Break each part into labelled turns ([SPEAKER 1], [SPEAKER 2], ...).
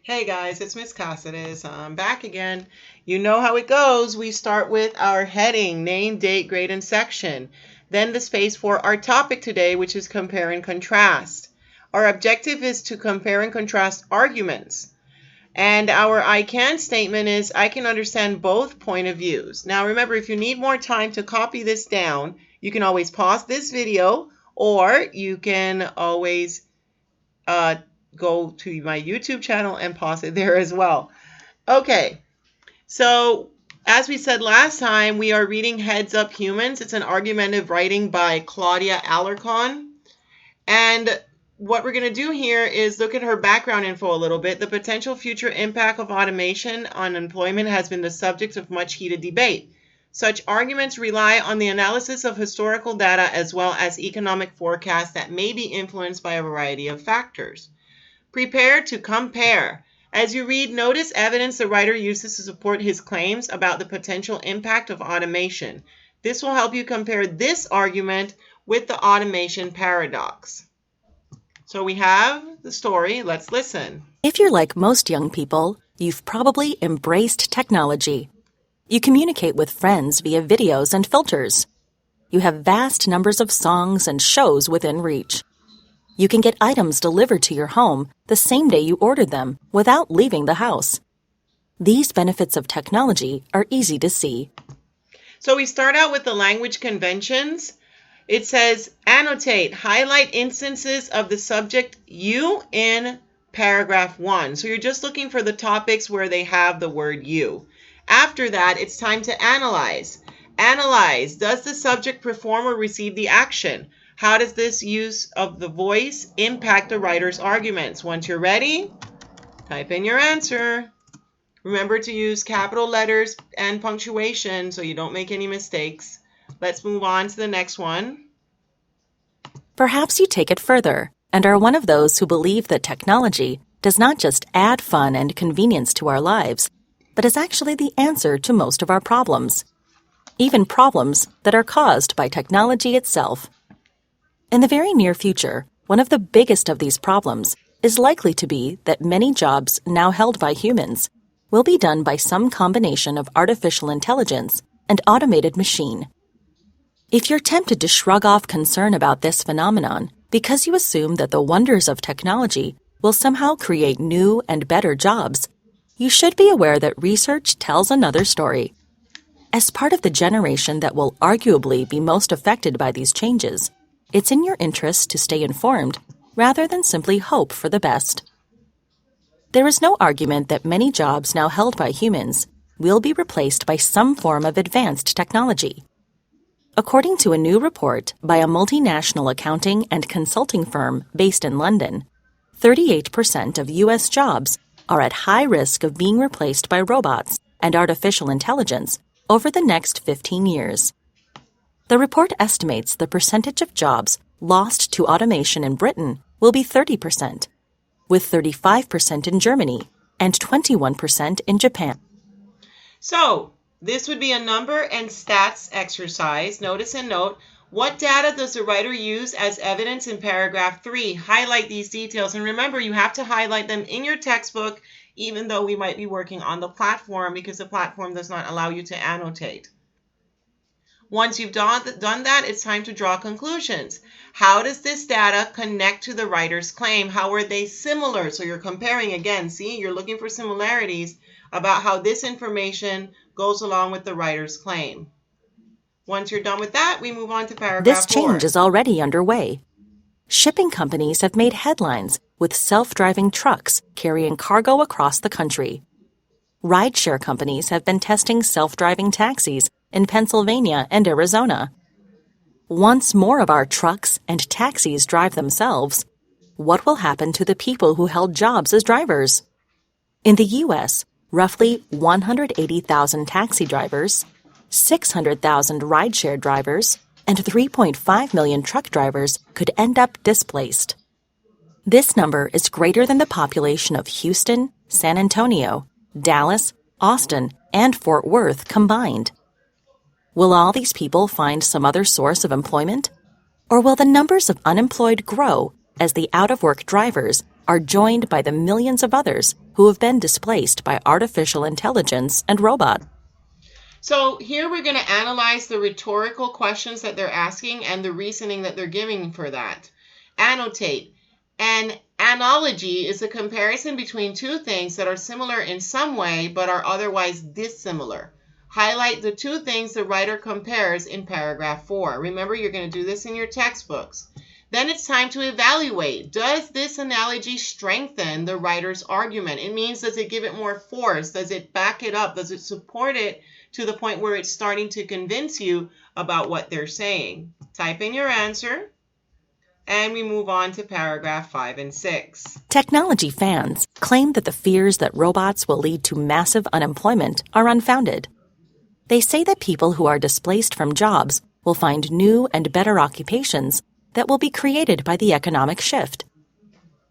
[SPEAKER 1] Hey guys, it's Miss Casares. I'm back again. You know how it goes. We start with our heading, name, date, grade, and section. Then the space for our topic today, which is compare and contrast. Our objective is to compare and contrast arguments. And our I can statement is I can understand both point of views. Now remember, if you need more time to copy this down, you can always pause this video or you can always go to my YouTube channel and pause it there as well. Okay, so as we said last time, we are reading Heads Up Humans. It's an argumentative writing by Claudia Alarcon. And what we're going to do here is look at her background info a little bit. The potential future impact of automation on employment has been the subject of much heated debate. Such arguments rely on the analysis of historical data as well as economic forecasts that may be influenced by a variety of factors. Prepare to compare. As you read, notice evidence the writer uses to support his claims about the potential impact of automation. This will help you compare this argument with the automation paradox. So we have the story. Let's listen.
[SPEAKER 2] If you're like most young people, you've probably embraced technology. You communicate with friends via videos and filters. You have vast numbers of songs and shows within reach. You can get items delivered to your home the same day you ordered them without leaving the house. These benefits of technology are easy to see.
[SPEAKER 1] So we start out with the language conventions. It says, annotate, highlight instances of the subject you in paragraph 1. So you're just looking for the topics where they have the word you. After that, it's time to analyze. Analyze, does the subject perform or receive the action? How does this use of the voice impact the writer's arguments? Once you're ready, type in your answer. Remember to use capital letters and punctuation so you don't make any mistakes. Let's move on to the next one.
[SPEAKER 2] Perhaps you take it further and are one of those who believe that technology does not just add fun and convenience to our lives, but is actually the answer to most of our problems, even problems that are caused by technology itself. In the very near future, one of the biggest of these problems is likely to be that many jobs now held by humans will be done by some combination of artificial intelligence and automated machine. If you're tempted to shrug off concern about this phenomenon because you assume that the wonders of technology will somehow create new and better jobs, you should be aware that research tells another story. As part of the generation that will arguably be most affected by these changes, it's in your interest to stay informed rather than simply hope for the best. There is no argument that many jobs now held by humans will be replaced by some form of advanced technology. According to a new report by a multinational accounting and consulting firm based in London, 38% of U.S. jobs are at high risk of being replaced by robots and artificial intelligence over the next 15 years. The report estimates the percentage of jobs lost to automation in Britain will be 30%, with 35% in Germany and 21% in Japan.
[SPEAKER 1] So this would be a number and stats exercise. Notice and note, what data does the writer use as evidence in paragraph 3? Highlight these details. And remember, you have to highlight them in your textbook, even though we might be working on the platform because the platform does not allow you to annotate. Once you've done that, it's time to draw conclusions. How does this data connect to the writer's claim? How are they similar? So you're comparing again. See, you're looking for similarities about how this information goes along with the writer's claim. Once you're done with that, we move on to paragraph 4.
[SPEAKER 2] This change is already underway. Shipping companies have made headlines with self-driving trucks carrying cargo across the country. Rideshare companies have been testing self-driving taxis in Pennsylvania and Arizona. Once more of our trucks and taxis drive themselves, what will happen to the people who held jobs as drivers? In the U.S., roughly 180,000 taxi drivers, 600,000 rideshare drivers, and 3.5 million truck drivers could end up displaced. This number is greater than the population of Houston, San Antonio, Dallas, Austin, and Fort Worth combined. Will all these people find some other source of employment? Or will the numbers of unemployed grow as the out-of-work drivers are joined by the millions of others who have been displaced by artificial intelligence and robots.
[SPEAKER 1] So here we're going to analyze the rhetorical questions that they're asking and the reasoning that they're giving for that. Annotate. An analogy is a comparison between two things that are similar in some way but are otherwise dissimilar. Highlight the two things the writer compares in paragraph 4. Remember, you're going to do this in your textbooks. Then it's time to evaluate. Does this analogy strengthen the writer's argument? It means, does it give it more force? Does it back it up? Does it support it to the point where it's starting to convince you about what they're saying? Type in your answer. And we move on to paragraph 5 and 6.
[SPEAKER 2] Technology fans claim that the fears that robots will lead to massive unemployment are unfounded. They say that people who are displaced from jobs will find new and better occupations that will be created by the economic shift.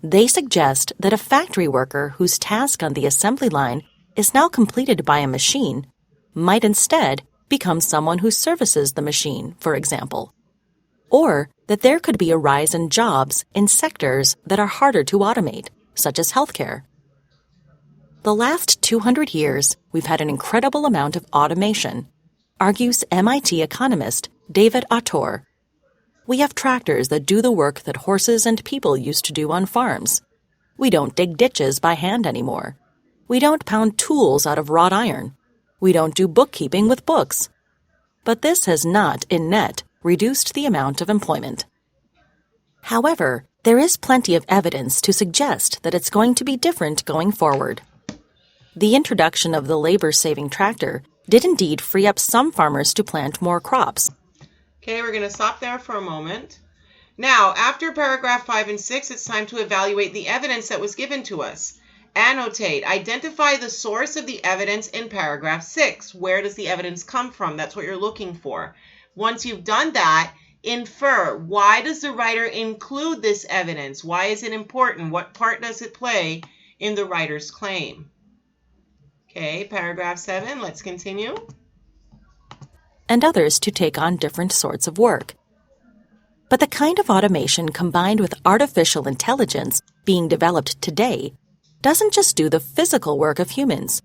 [SPEAKER 2] They suggest that a factory worker whose task on the assembly line is now completed by a machine might instead become someone who services the machine, for example. Or that there could be a rise in jobs in sectors that are harder to automate, such as healthcare. The last 200 years, we've had an incredible amount of automation, argues MIT economist David Autor. We have tractors that do the work that horses and people used to do on farms. We don't dig ditches by hand anymore. We don't pound tools out of wrought iron. We don't do bookkeeping with books. But this has not, in net, reduced the amount of employment. However, there is plenty of evidence to suggest that it's going to be different going forward. The introduction of the labor-saving tractor did indeed free up some farmers to plant more crops.
[SPEAKER 1] Okay, we're going to stop there for a moment. Now, after paragraph 5 and 6, it's time to evaluate the evidence that was given to us. Annotate. Identify the source of the evidence in paragraph 6. Where does the evidence come from? That's what you're looking for. Once you've done that, infer. Why does the writer include this evidence? Why is it important? What part does it play in the writer's claim? Okay, paragraph 7. Let's continue.
[SPEAKER 2] And others to take on different sorts of work. But the kind of automation combined with artificial intelligence being developed today doesn't just do the physical work of humans.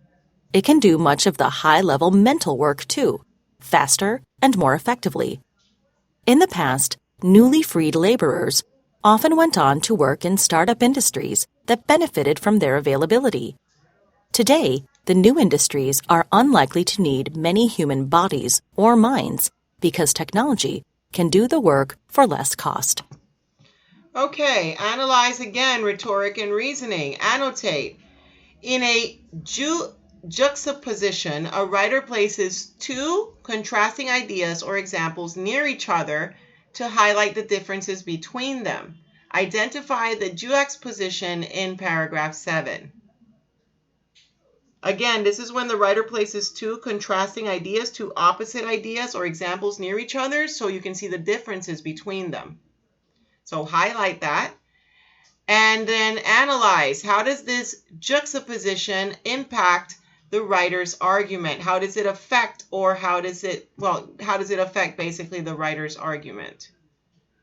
[SPEAKER 2] It can do much of the high-level mental work too, faster and more effectively. In the past, newly freed laborers often went on to work in startup industries that benefited from their availability. Today, the new industries are unlikely to need many human bodies or minds because technology can do the work for less cost.
[SPEAKER 1] Okay, analyze again rhetoric and reasoning. Annotate. In a juxtaposition, a writer places two contrasting ideas or examples near each other to highlight the differences between them. Identify the juxtaposition in paragraph 7. Again, this is when the writer places two contrasting ideas, two opposite ideas or examples near each other so you can see the differences between them. So highlight that. And then analyze. How does this juxtaposition impact the writer's argument? How does it affect affect basically the writer's argument?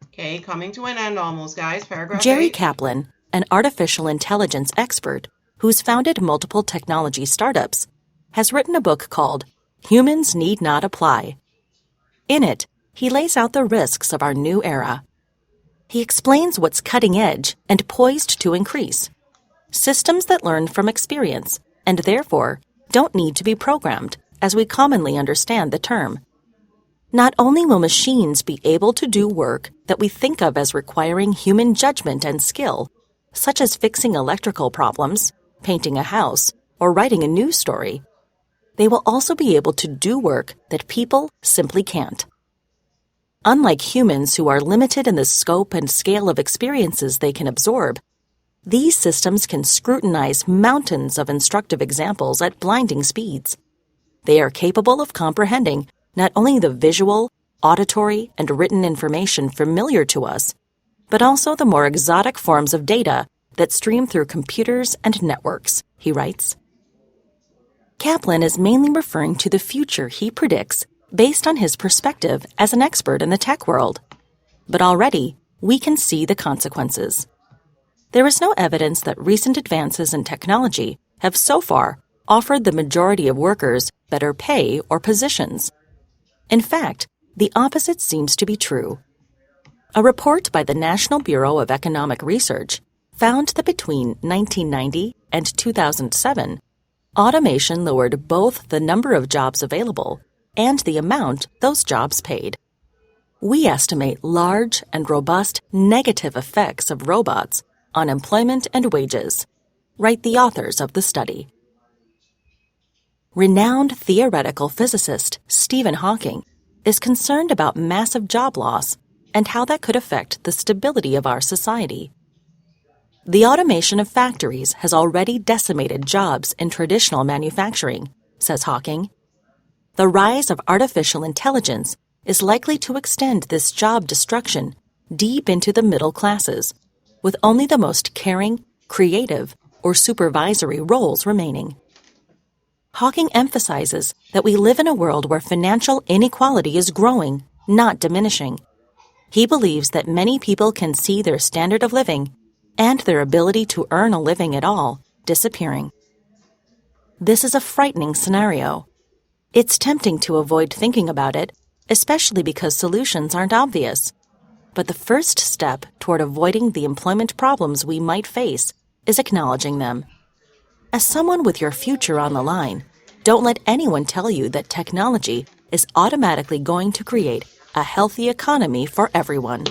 [SPEAKER 1] Okay, coming to an end almost, guys. Paragraph
[SPEAKER 2] Jerry
[SPEAKER 1] 8.
[SPEAKER 2] Kaplan, an artificial intelligence expert who's founded multiple technology startups, has written a book called Humans Need Not Apply. In it, he lays out the risks of our new era. He explains what's cutting edge and poised to increase. Systems that learn from experience and therefore don't need to be programmed, as we commonly understand the term. Not only will machines be able to do work that we think of as requiring human judgment and skill, such as fixing electrical problems, painting a house, or writing a news story, they will also be able to do work that people simply can't. Unlike humans who are limited in the scope and scale of experiences they can absorb, these systems can scrutinize mountains of instructive examples at blinding speeds. They are capable of comprehending not only the visual, auditory, and written information familiar to us, but also the more exotic forms of data that stream through computers and networks, he writes. Kaplan is mainly referring to the future he predicts based on his perspective as an expert in the tech world. But already, we can see the consequences. there is no evidence that recent advances in technology have so far offered the majority of workers better pay or positions. In fact, the opposite seems to be true. A report by the National Bureau of Economic Research found that between 1990 and 2007, automation lowered both the number of jobs available and the amount those jobs paid. We estimate large and robust negative effects of robots on employment and wages, write the authors of the study. Renowned theoretical physicist Stephen Hawking is concerned about massive job loss and how that could affect the stability of our society. The automation of factories has already decimated jobs in traditional manufacturing, says Hawking. The rise of artificial intelligence is likely to extend this job destruction deep into the middle classes, with only the most caring, creative, or supervisory roles remaining. Hawking emphasizes that we live in a world where financial inequality is growing, not diminishing. He believes that many people can see their standard of living and their ability to earn a living at all disappearing. This is a frightening scenario. It's tempting to avoid thinking about it, especially because solutions aren't obvious. But the first step toward avoiding the employment problems we might face is acknowledging them. As someone with your future on the line, don't let anyone tell you that technology is automatically going to create a healthy economy for everyone.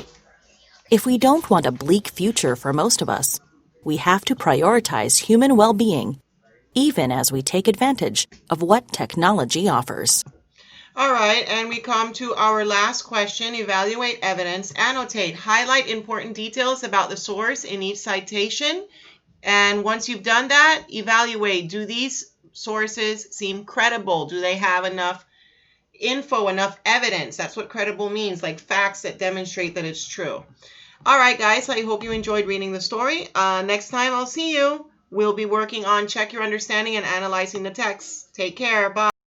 [SPEAKER 2] If we don't want a bleak future for most of us, we have to prioritize human well-being, even as we take advantage of what technology offers.
[SPEAKER 1] All right, and we come to our last question. Evaluate evidence. Annotate. Highlight important details about the source in each citation. And once you've done that, evaluate. Do these sources seem credible? Do they have enough info, enough evidence? That's what credible means, like facts that demonstrate that it's true. All right, guys, I hope you enjoyed reading the story. Next time I'll see you. We'll be working on check your understanding and analyzing the text. Take care. Bye.